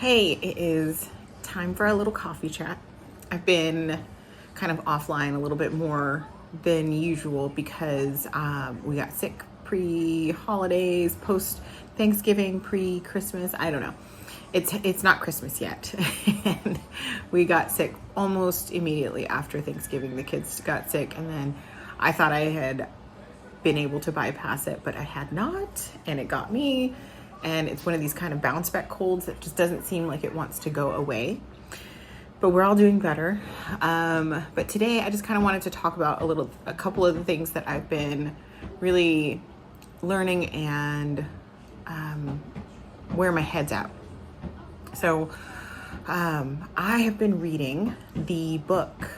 Hey, it is time for a little coffee chat. I've been kind of offline a little bit more than usual because we got sick pre-holidays, post-Thanksgiving, pre-Christmas. I don't know. It's not Christmas yet. And we got sick almost immediately after Thanksgiving. The kids got sick, and then I thought I had been able to bypass it, but I had not, and it got me. And it's one of these kind of bounce back colds that just doesn't seem like it wants to go away. But we're all doing better. But today I just kind of wanted to talk about a couple of the things that I've been really learning and where my head's at. So I have been reading the book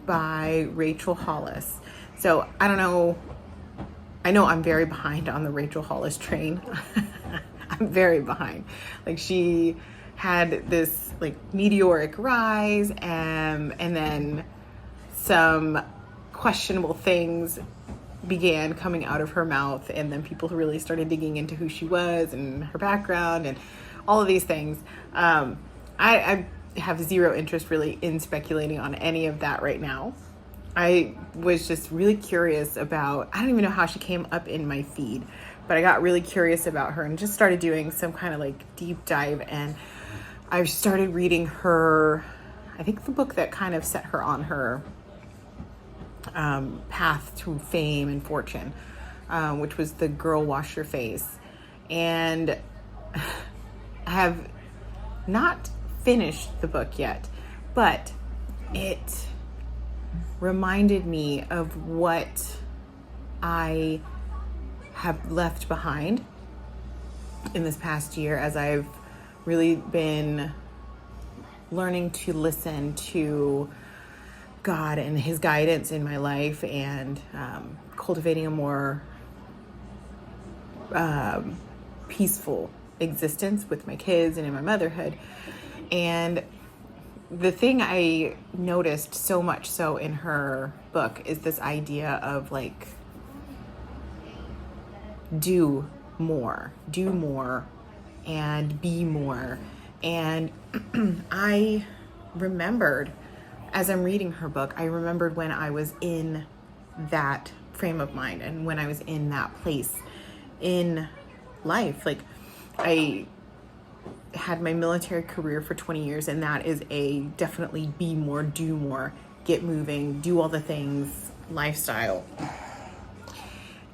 by Rachel Hollis. So I don't know. I know I'm very behind on the Rachel Hollis train. I'm very behind. Like, she had this like meteoric rise, and then some questionable things began coming out of her mouth, and then people really started digging into who she was and her background and all of these things. I have zero interest really in speculating on any of that right now. I was just really curious about, I don't even know how she came up in my feed, but I got really curious about her and just started doing some kind of like deep dive. And I started reading her, I think the book that kind of set her on her path to fame and fortune, which was The Girl Wash Your Face. And I have not finished the book yet, but it reminded me of what I have left behind in this past year, as I've really been learning to listen to God and His guidance in my life, and cultivating a more peaceful existence with my kids and in my motherhood. And the thing I noticed so much so in her book is this idea of like, do more, and be more. And I remembered, as I'm reading her book, I remembered when I was in that frame of mind and when I was in that place in life. Like, I had my military career for 20 years, and that is a definitely be more, do more, get moving, do all the things lifestyle.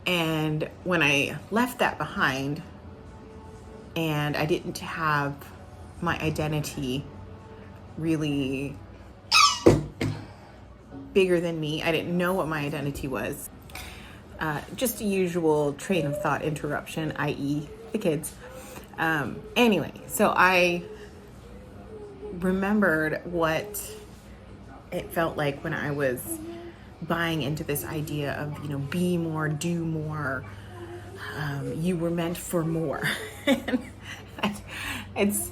And when I left that behind and I didn't have my identity really bigger than me, I didn't know what my identity was. Just a usual train of thought interruption, i.e. the kids. Anyway, so I remembered what it felt like when I was buying into this idea of, be more, do more. You were meant for more. It's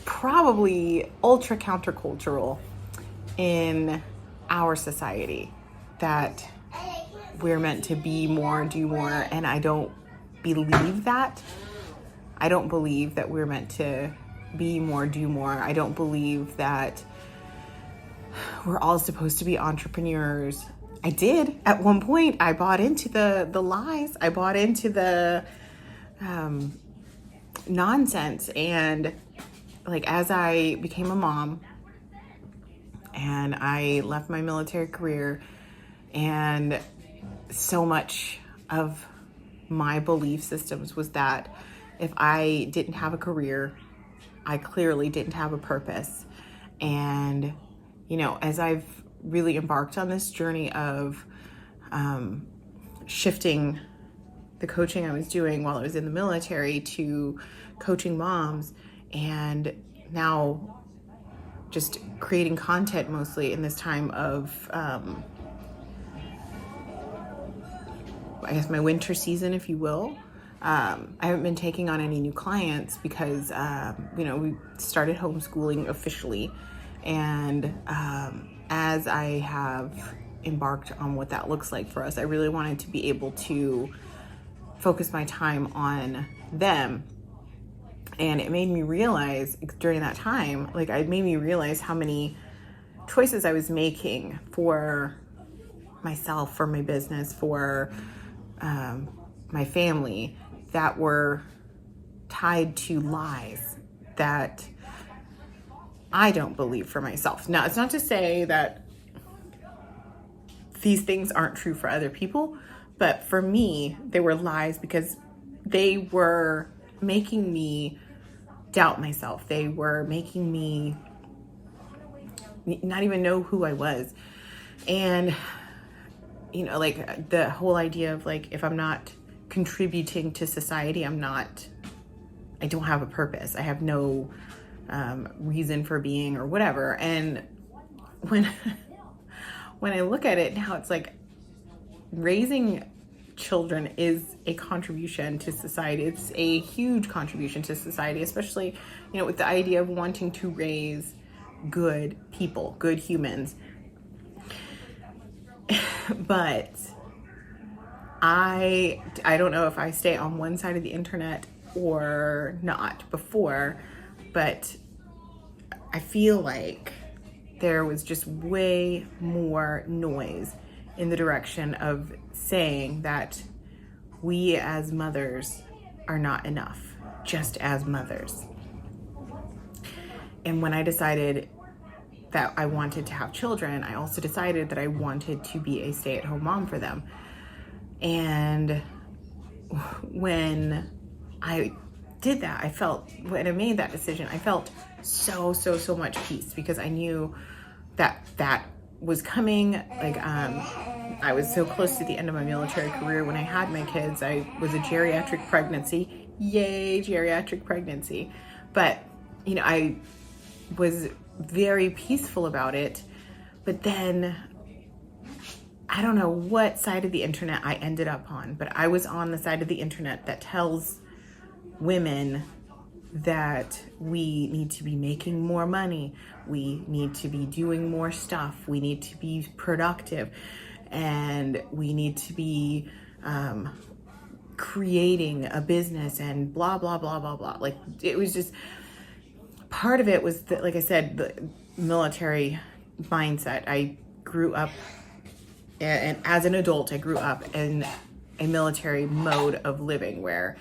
probably ultra countercultural in our society that we're meant to be more, do more. And I don't believe that. I don't believe that we're meant to be more, do more. I don't believe that we're all supposed to be entrepreneurs. I did at one point. I bought into the lies. I bought into the nonsense. And like, as I became a mom and I left my military career, and so much of my belief systems was that if I didn't have a career, I clearly didn't have a purpose. And as I've really embarked on this journey of shifting the coaching I was doing while I was in the military to coaching moms, and now just creating content mostly in this time of, I guess, my winter season, if you will. I haven't been taking on any new clients because, we started homeschooling officially. And as I have embarked on what that looks like for us, I really wanted to be able to focus my time on them And it made me realize during that time, like it made me realize how many choices I was making for myself, for my business, for my family that were tied to lies that I don't believe for myself. Now, it's not to say that these things aren't true for other people, but for me, they were lies because they were making me doubt myself. They were making me not even know who I was. And, you know, like the whole idea of like, if I'm not contributing to society, I don't have a purpose. I have no reason for being or whatever. And when I look at it now, it's like raising children is a contribution to society. It's a huge contribution to society, especially, you know, with the idea of wanting to raise good people, good humans. But I don't know if I stay on one side of the internet or not before, but I feel like there was just way more noise in the direction of saying that we as mothers are not enough, just as mothers. And when I decided that I wanted to have children, I also decided that I wanted to be a stay-at-home mom for them. And when I did that, when I made that decision, I felt so much peace because I knew that was coming. Like, I was so close to the end of my military career when I had my kids. I was a geriatric pregnancy. Yay, geriatric pregnancy. But, you know, I was very peaceful about it. But then I don't know what side of the internet I ended up on, but I was on the side of the internet that tells women that we need to be making more money, we need to be doing more stuff, we need to be productive, and we need to be creating a business and blah, blah, blah, blah, blah. Like, it was just, part of it was that, like I said, the military mindset. I grew up, and as an adult, I grew up in a military mode of living where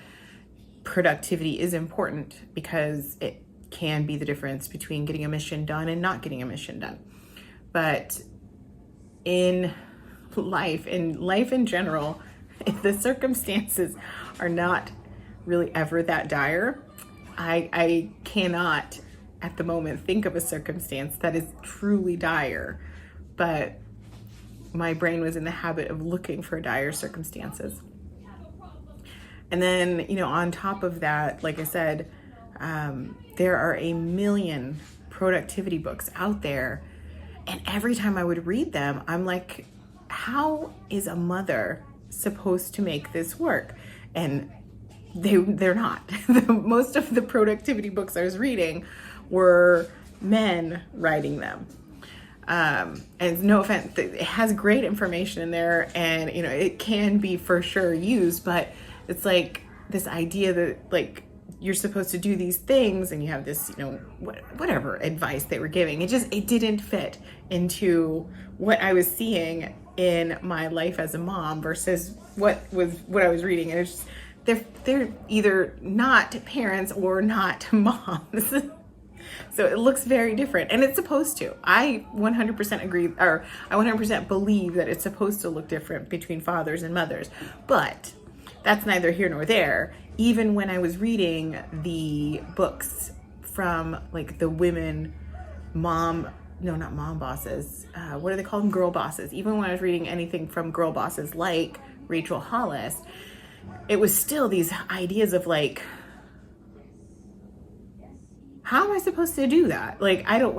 productivity is important because it can be the difference between getting a mission done and not getting a mission done. But in life in general, if the circumstances are not really ever that dire, I cannot at the moment think of a circumstance that is truly dire, but my brain was in the habit of looking for dire circumstances. And then, you know, on top of that, like I said, there are a million productivity books out there. And every time I would read them, I'm like, how is a mother supposed to make this work? And they're not. Most of the productivity books I was reading were men writing them. And no offense, it has great information in there, and, you know, it can be for sure used, but it's like this idea that, like, you're supposed to do these things and you have this, you know, whatever advice they were giving. It didn't fit into what I was seeing in my life as a mom versus what I was reading. And it's just, they're either not parents or not moms. So it looks very different, and it's supposed to. I 100% agree, or I 100% believe that it's supposed to look different between fathers and mothers, but that's neither here nor there. Even when I was reading the books from, like, the women not mom bosses, what do they call them? Girl bosses. Even when I was reading anything from girl bosses like Rachel Hollis, it was still these ideas of, like, how am I supposed to do that? Like, how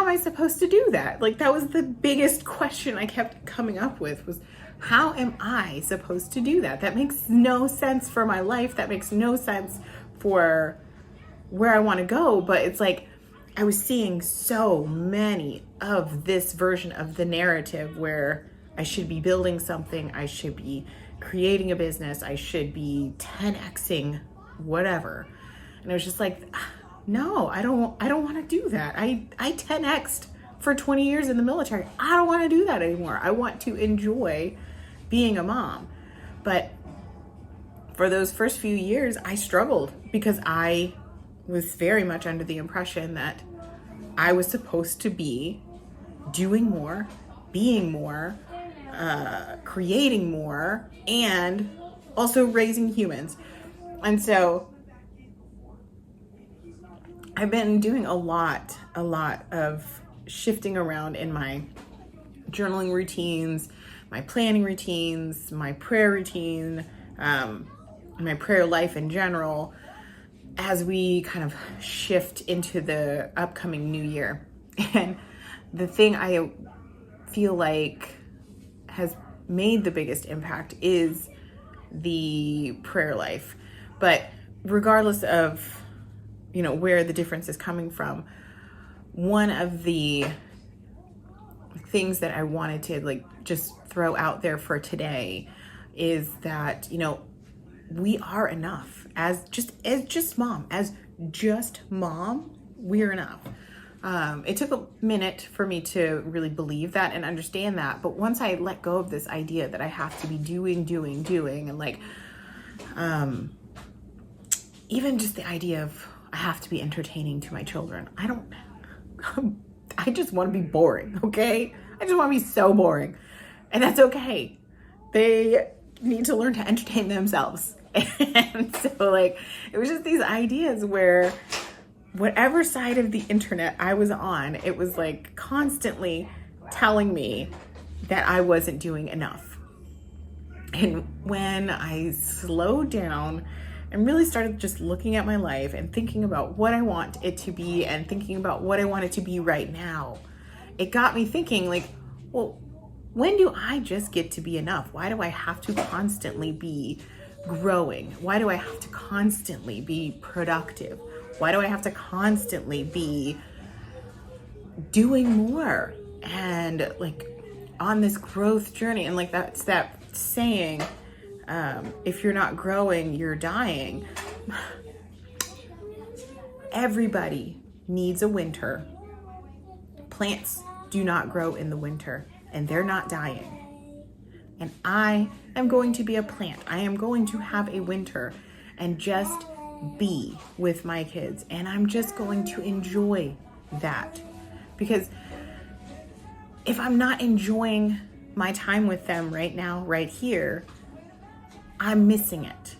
am I supposed to do that? Like, that was the biggest question I kept coming up with, was how am I supposed to do that? That makes no sense for my life. That makes no sense for where I want to go. But it's like, I was seeing so many of this version of the narrative where I should be building something, I should be creating a business, I should be 10xing whatever. And it was just like, no, I don't want to do that. I 10x'd for 20 years in the military. I don't want to do that anymore. I want to enjoy being a mom. But for those first few years, I struggled because I was very much under the impression that I was supposed to be doing more, being more, creating more, and also raising humans. And so I've been doing a lot of shifting around in my journaling routines, my planning routines, my prayer routine, my prayer life in general, as we kind of shift into the upcoming new year. And the thing I feel like has made the biggest impact is the prayer life. But regardless of, where the difference is coming from, one of the things that I wanted to just throw out there for today is that, we are enough as just mom, we're enough. It took a minute for me to really believe that and understand that. But once I let go of this idea that I have to be doing, and even just the idea of I have to be entertaining to my children. I just want to be boring, okay? I just want to be so boring. And that's okay. They need to learn to entertain themselves. And so it was just these ideas where whatever side of the internet I was on, it was constantly telling me that I wasn't doing enough. And when I slowed down and really started just looking at my life and thinking about what I want it to be and thinking about what I want it to be right now, it got me thinking well, when do I just get to be enough? Why do I have to constantly be growing? Why do I have to constantly be productive? Why do I have to constantly be doing more and on this growth journey? And that's that saying, if you're not growing, you're dying. Everybody needs a winter. Plants do not grow in the winter, and they're not dying. And I am going to be a plant. I am going to have a winter and just be with my kids. And I'm just going to enjoy that. Because if I'm not enjoying my time with them right now, right here, I'm missing it.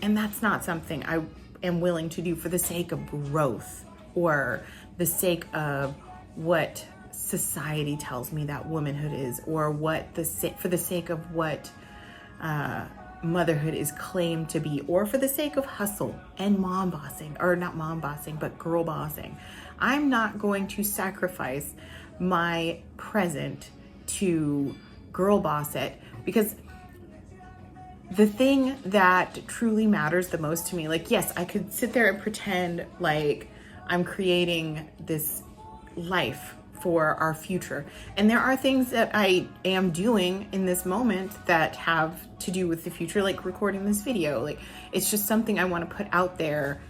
And that's not something I am willing to do for the sake of growth or the sake of what society tells me that womanhood is, or for the sake of what motherhood is claimed to be, or for the sake of hustle and mom bossing, or not mom bossing, but girl bossing. I'm not going to sacrifice my present to girl boss it, because the thing that truly matters the most to me, yes, I could sit there and pretend I'm creating this life for our future. And there are things that I am doing in this moment that have to do with the future, like recording this video. It's just something I want to put out there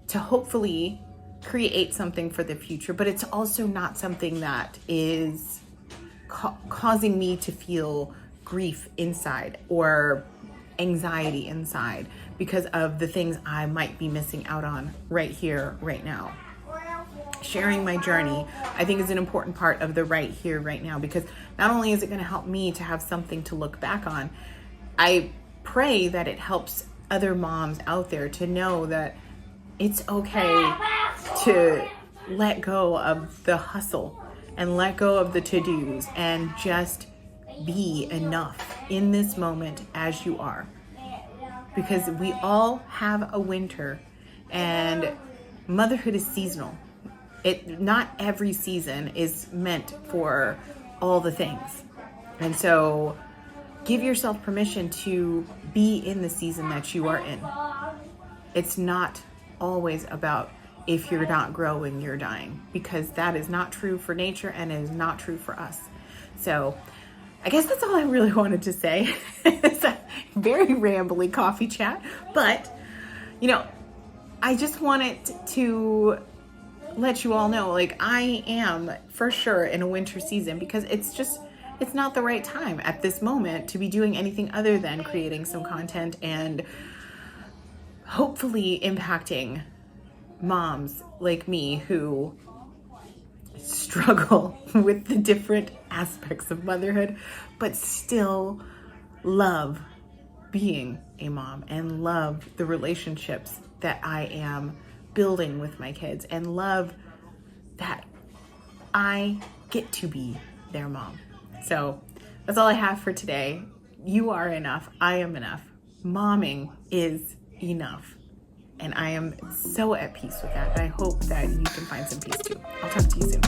to hopefully create something for the future. But it's also not something that is causing me to feel grief inside or anxiety inside because of the things I might be missing out on right here, right now. Sharing my journey, I think, is an important part of the right here, right now, because not only is it going to help me to have something to look back on, I pray that it helps other moms out there to know that it's okay to let go of the hustle and let go of the to-dos and just be enough in this moment as you are. Because we all have a winter, and motherhood is seasonal. Not every season is meant for all the things. And so give yourself permission to be in the season that you are in. It's not always about if you're not growing, you're dying, because that is not true for nature and it is not true for us. So I guess that's all I really wanted to say. It's a very rambly coffee chat, but I just wanted to let you all know, like, I am for sure in a winter season because it's not the right time at this moment to be doing anything other than creating some content and hopefully impacting moms like me who struggle with the different aspects of motherhood, but still love being a mom and love the relationships that I am building with my kids and love that I get to be their mom. So that's all I have for today. You are enough. I am enough. Momming is enough. And I am so at peace with that. And I hope that you can find some peace too. I'll talk to you soon.